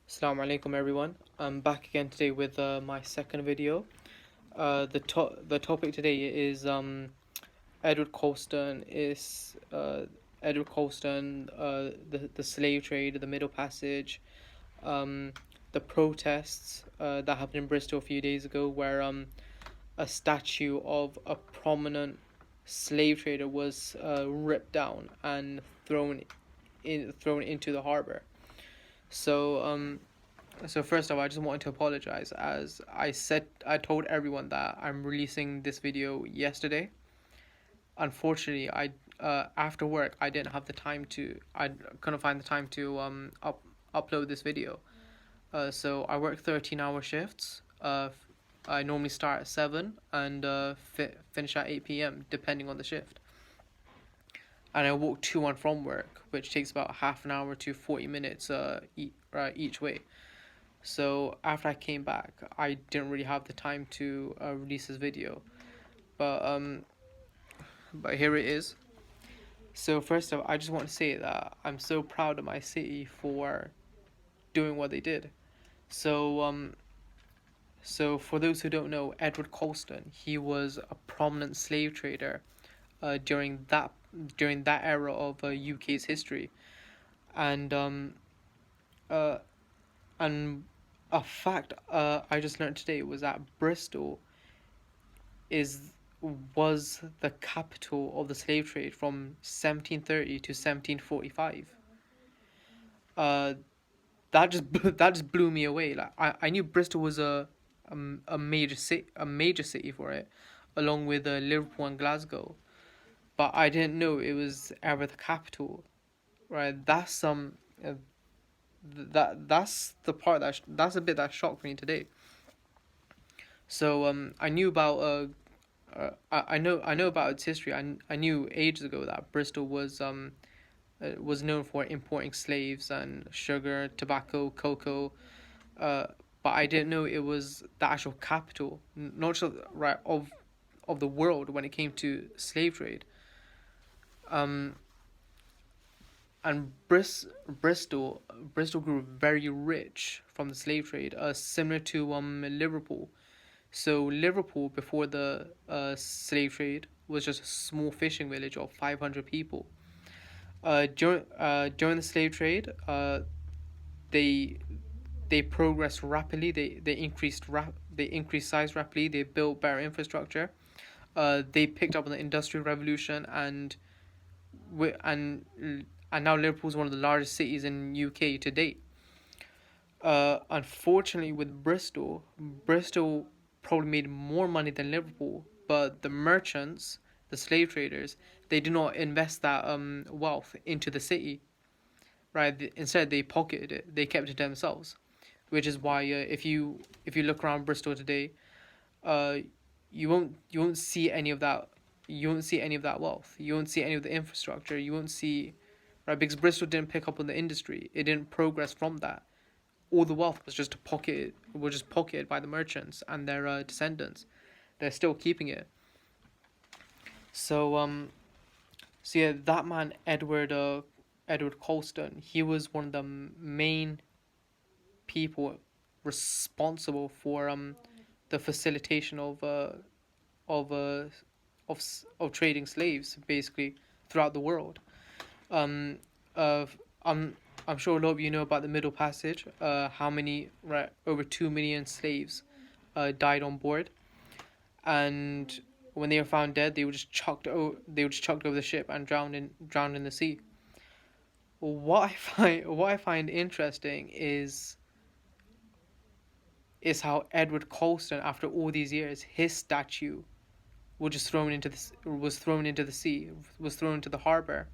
Assalamu alaikum everyone. I'm back again today with my second video. The topic today is Edward Colston is Edward Colston, the slave trade, the Middle Passage, um, the protests that happened in Bristol a few days ago, where a statue of a prominent slave trader was ripped down and thrown into the harbor. So so first off, I just wanted to apologize, as I told everyone that I'm releasing this video yesterday. Unfortunately, I after work I didn't have the time to I couldn't find the time to upload this video. So I work 13-hour shifts. I normally start at 7 and finish at 8 p.m. depending on the shift. And I walk to and from work, which takes about half an hour to 40 minutes each way. So after I came back, I didn't really have the time to release this video, but here it is. So first off, I just want to say that I'm so proud of my city for doing what they did. So so for those who don't know, Edward Colston, he was a prominent slave trader during that era of UK's history, and uh and a fact I just learned today was that Bristol is was the capital of the slave trade from 1730 to 1745. Uh, that just blew me away. Like I knew Bristol was a major city for it, along with Liverpool and Glasgow, but I didn't know it was ever the capital. Right? That's the part that's a bit that shocked me today. So I knew about I know about its history. I knew ages ago that Bristol was known for importing slaves and sugar, tobacco, cocoa. Uh, but I didn't know it was the actual capital, not just right of the world when it came to slave trade. Um, and Bristol grew very rich from the slave trade, similar to Liverpool. So Liverpool before the slave trade was just a small fishing village of 500 people. During the slave trade, they they progressed rapidly. They increased size rapidly. They built better infrastructure. They picked up on the industrial revolution, wi- and and now Liverpool is one of the largest cities in UK to date. Unfortunately, with Bristol probably made more money than Liverpool, but the merchants, the slave traders, they do not invest that wealth into the city, right? Instead, they pocketed it. They kept it to themselves, which is why if you look around Bristol today, uh, you won't see any of that. You won't see any of that wealth. You won't see any of the infrastructure. You won't see, right? Because Bristol didn't pick up on the industry. It didn't progress from that. All the wealth was just pocketed by the merchants and their descendants. They're still keeping it. So so yeah, that man Edward Colston, he was one of the main people responsible for the facilitation of uh of trading slaves basically throughout the world. Um, uh, I'm I'm sure a lot of you know about the Middle Passage. How many, right, over 2 million slaves died on board, and when they were found dead, they were just chucked over the ship and drowned in the sea. What I find interesting is how Edward Colston, after all these years, his statue was thrown into the sea, was thrown into the harbor,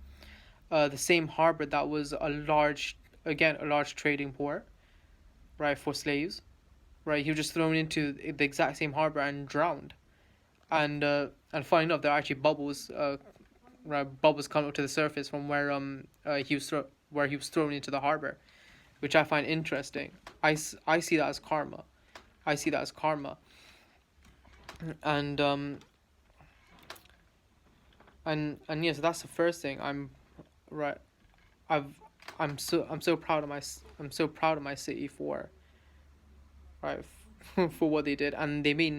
the same harbor that was a large trading port, right, for slaves, right. He was just thrown into the exact same harbor and drowned. And funny enough, there are actually bubbles come up to the surface from where he was thrown into the harbor, which I find interesting. I see that as karma. I see that as karma. And and yes, that's the first thing. Right. I've I'm so proud of my city for, right, for what they did, and they made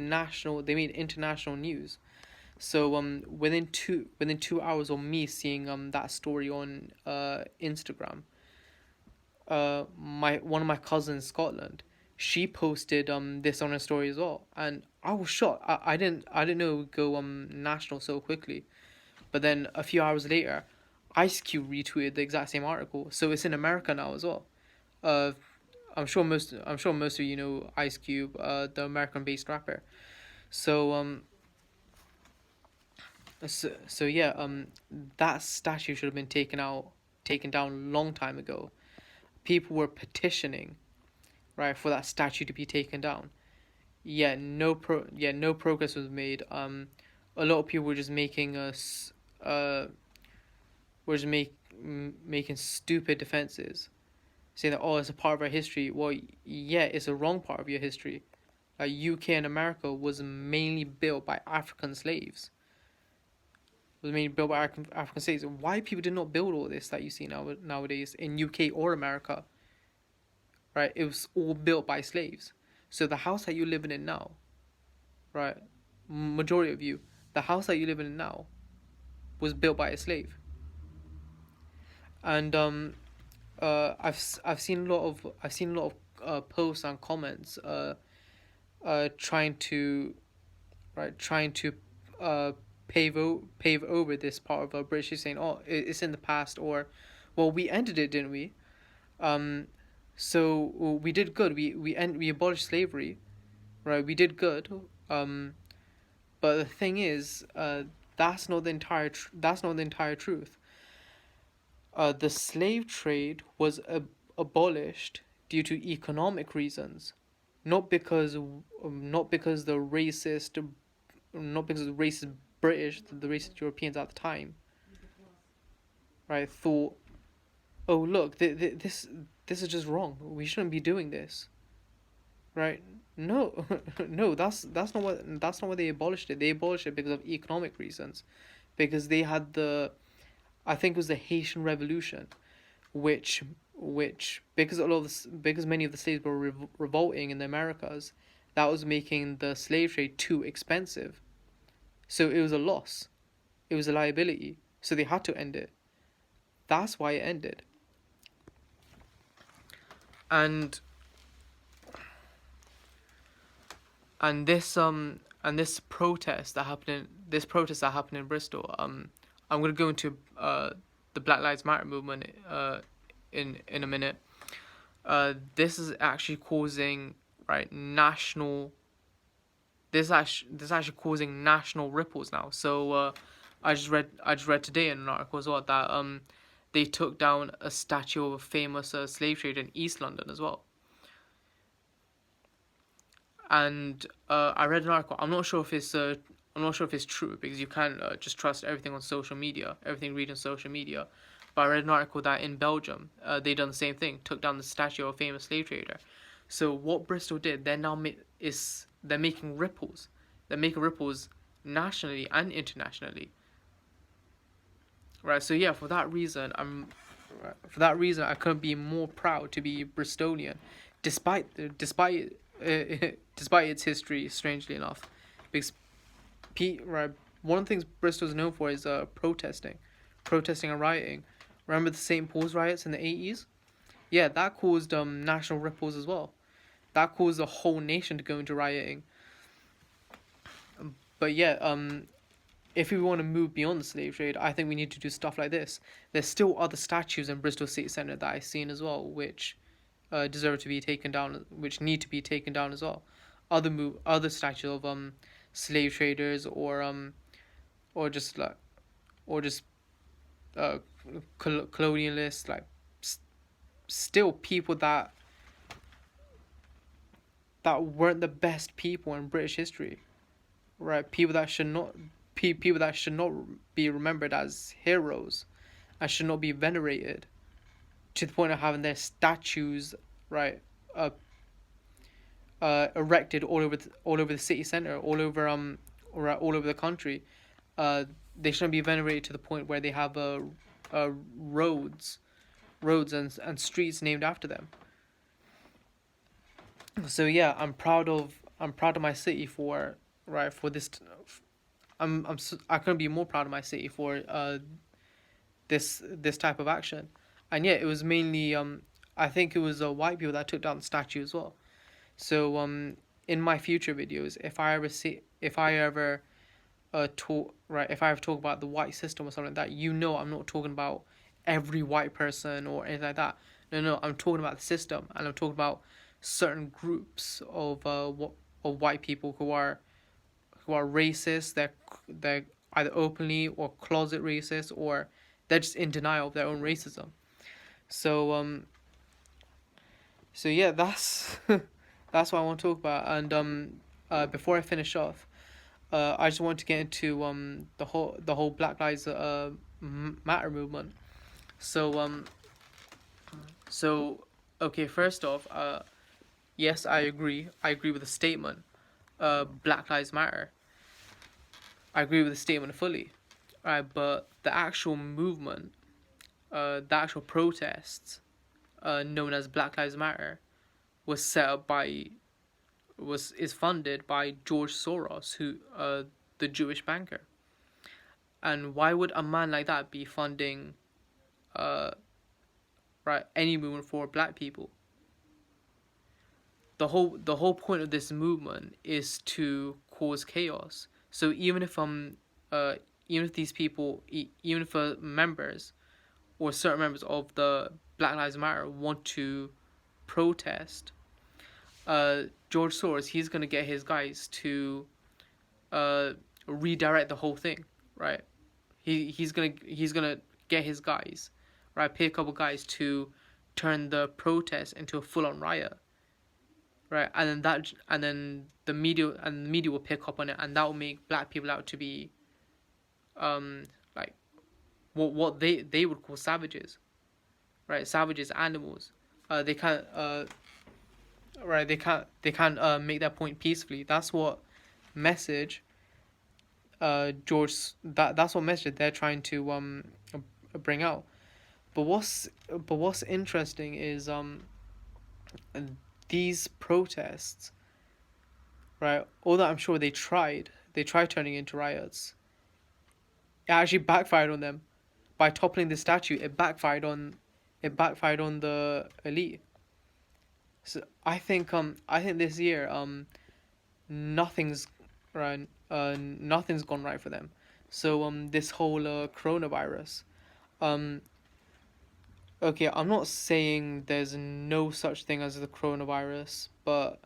international news. So within 2 hours of me seeing that story on Instagram, my one of my cousins in Scotland, she posted this on her story as well, and I was shocked. I didn't know it would go national so quickly. But then a few hours later, Ice Cube retweeted the exact same article, so it's in America now as well. Uh, I'm sure most of you know Ice Cube, the American-based rapper. So so yeah, that statue should have been taken down long time ago. People were petitioning, right, for that statue to be taken down. No progress was made. A lot of people were just making us were just making stupid defenses, saying that, oh, it's a part of our history. Well, yeah, it's a wrong part of your history. UK and America was mainly built by African slaves. Was mainly built by African slaves. Why people did not build all this that you see nowadays in UK or America? Right, it was all built by slaves. So the house that you're living in now, right, majority of you, the house that you're living in now, was built by a slave. And I've seen a lot of posts and comments trying to uh pave over this part of British history, saying, oh, it's in the past, or well, we ended it, didn't we? um so we did good. We abolished slavery, right? We did good. But the thing is, that's not the entire truth. The slave trade was abolished due to economic reasons, not because not because the racist not because the racist British, the racist Europeans at the time, right, thought, oh look, this is just wrong. We shouldn't be doing this, right? No, no, that's not what they abolished it. They abolished it because of economic reasons, because they had the, I think it was the Haitian Revolution, which because because many of the slaves were revolting in the Americas, that was making the slave trade too expensive. So it was a loss. It was a liability. So they had to end it. That's why it ended. And this protest that happened in Bristol, I'm gonna go into the Black Lives Matter movement in a minute. This is actually causing, right, national, this is actually causing national ripples now. So I just read today in an article as well that they took down a statue of a famous slave trader in East London as well. And I read an article. I'm not sure if it's true, because you can't just trust everything on social media, everything read on social media. But I read an article that in Belgium, they done the same thing, took down the statue of a famous slave trader. So what Bristol did, they're making ripples. They're making ripples nationally and internationally. Right. So yeah, for that reason, I couldn't be more proud to be Bristolian, despite its history. Strangely enough, because right, one of the things Bristol is known for is protesting and rioting. Remember the St. Paul's riots in the 80s? Yeah, that caused national ripples as well. That caused the whole nation to go into rioting. But yeah, if we want to move beyond the slave trade, I think we need to do stuff like this. There's still other statues in Bristol City Centre that I've seen as well, which deserve to be taken down, which need to be taken down as well. Other statues of slave traders, or just like or just colonialists, like still people that weren't the best people in British history, right? People that should not be remembered as heroes and should not be venerated to the point of having their statues, right, erected all over the city centre, all over the country. They shouldn't be venerated to the point where they have roads, roads and streets named after them. So yeah, I'm proud of my city for right for this. I couldn't be more proud of my city for this type of action, and yeah, it was mainly I think it was white people that took down the statue as well. So in my future videos, if I ever talk right, if I ever talk about the white system or something like that, I'm not talking about every white person or anything like that. No, I'm talking about the system, and I'm talking about certain groups of white people who are racist. They're either openly or closet racist, or they're just in denial of their own racism. So so yeah, that's that's what I want to talk about. And before I finish off, I just want to get into the whole Black Lives Matter movement. So so okay, first off, yes, I agree. I agree with the statement. Black Lives Matter. I agree with the statement fully. Right, but the actual movement, the actual protests, known as Black Lives Matter, was set up by was is funded by George Soros, who the Jewish banker. And why would a man like that be funding uh right any movement for black people? The whole point of this movement is to cause chaos. So uh even if these people even if members or certain members of the Black Lives Matter want to protest, George Soros, he's gonna get his guys to uh redirect the whole thing, right? He's gonna get his guys, right? Pay a couple guys to turn the protest into a full on riot, right? And then the media will pick up on it, and that will make black people out to be like what they would call savages, right? Savages, animals. They can't right they can't make that point peacefully. That's what message that's what message they're trying to bring out. But what's interesting is these protests, right? Although I'm sure they tried turning into riots. It actually backfired on them by toppling the statue. It backfired on the elite. So I think this year nothing's right nothing's gone right for them. So this whole coronavirus, um okay, I'm not saying there's no such thing as the coronavirus, but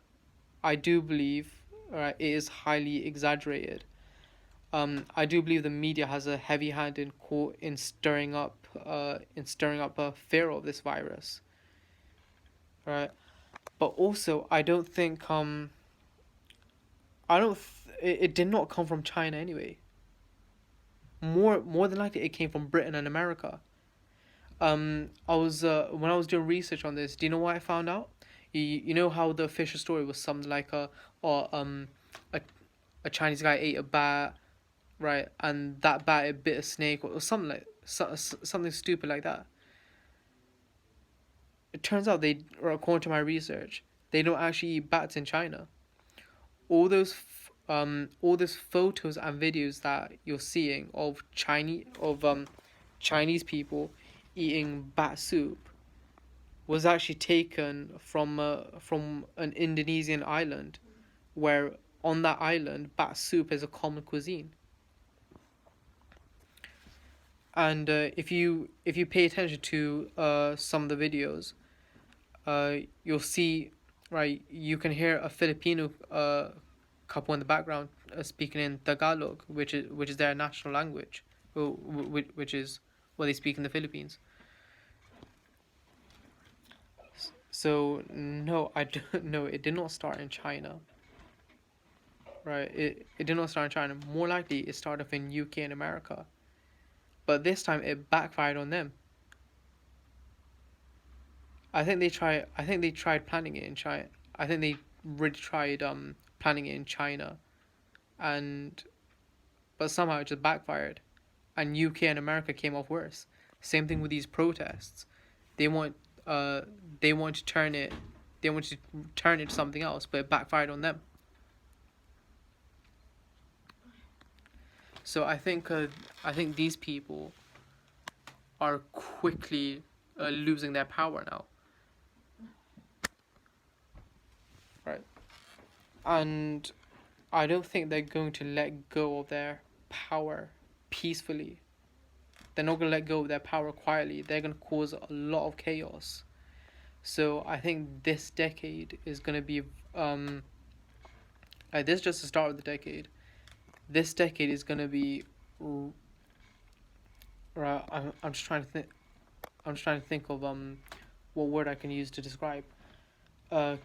I do believe it is highly exaggerated. I do believe the media has a heavy hand in stirring up a fear of this virus, right? But also, I don't it did not come from China anyway. More than likely, it came from Britain and America. I was when I was doing research on this. Do you know what I found out? You know how the official story was something like or a a Chinese guy ate a bat, right, and that bat it bit a snake or something something stupid like that. It turns out or according to my research, they don't actually eat bats in China. All those photos and videos that you're seeing of Chinese people eating bat soup was actually taken from an Indonesian island, where on that island bat soup is a common cuisine. And if you pay attention to some of the videos, you'll see, right, you can hear a Filipino couple in the background speaking in Tagalog, which is their national language, which is what they speak in the Philippines. So no, I don't no, it did not start in China. Right, it did not start in China. More likely, it started off in UK and America. But this time, it backfired on them. I think they tried planning it in China. I think they really tried planning it in China, and but somehow it just backfired, and UK and America came off worse. Same thing with these protests. they want uh they want to turn it to something else, but it backfired on them. So I think these people are quickly losing their power now, right? And I don't think they're going to let go of their power peacefully. They're not going to let go of their power quietly. They're going to cause a lot of chaos. So I think this decade is going to be this is just the start of the decade. This decade is going to be right. I'm just trying to think. I'm just trying to think of what word I can use to describe uh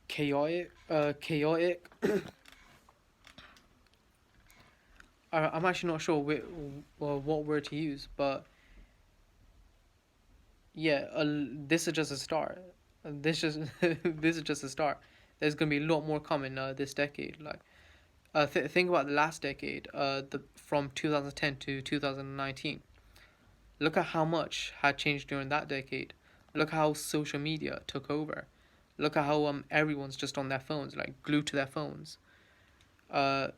chaotic. I'm actually not sure what word to use, but yeah, this is just a start. This just this is just a start. There's gonna be a lot more coming this decade. Like, think about the last decade. The from 2010 to 2019. Look at how much had changed during that decade. Look how social media took over. Look at how everyone's just on their phones, like glued to their phones. Uh,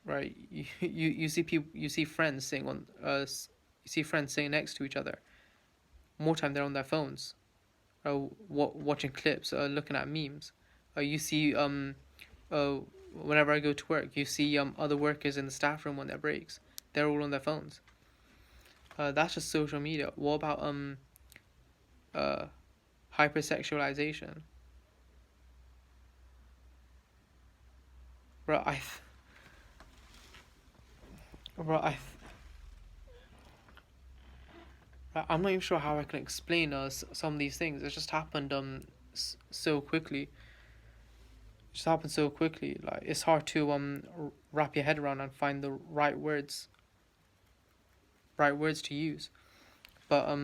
right. You see people, you see friends sitting on you see friends sitting next to each other. More time they're on their phones, watching clips, looking at memes. You see whenever I go to work, you see other workers in the staff room on their breaks. They're all on their phones. That's just social media. What about uh hypersexualization? Bro, bro, I'm not even sure how I can explain some of these things. It just happened so quickly. It just happened so quickly. Like, it's hard to wrap your head around and find the right words to use. But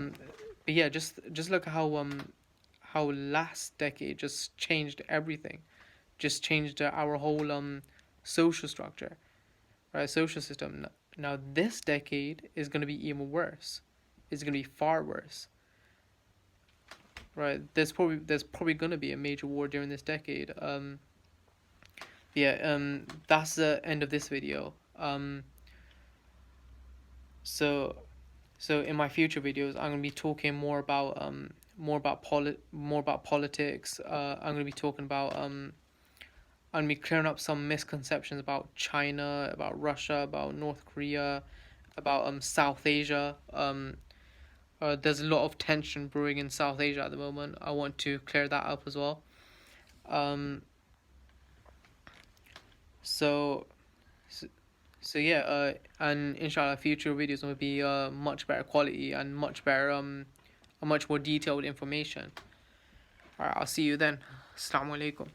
yeah, just look at how last decade just changed everything. Just changed our whole social structure, right? Social system. Now this decade is going to be even worse. It's going to be far worse, right? There's probably going to be a major war during this decade. Yeah. That's the end of this video. So so in my future videos, I'm gonna be talking more about politics. I'm gonna be talking about I'm gonna be clearing up some misconceptions about China, about Russia, about North Korea, about South Asia. There's a lot of tension brewing in South Asia at the moment. I want to clear that up as well. Um, so, so, so yeah, and inshallah, future videos will be much better quality and much better a much more detailed information. Alright, I'll see you then. Assalamu alaikum.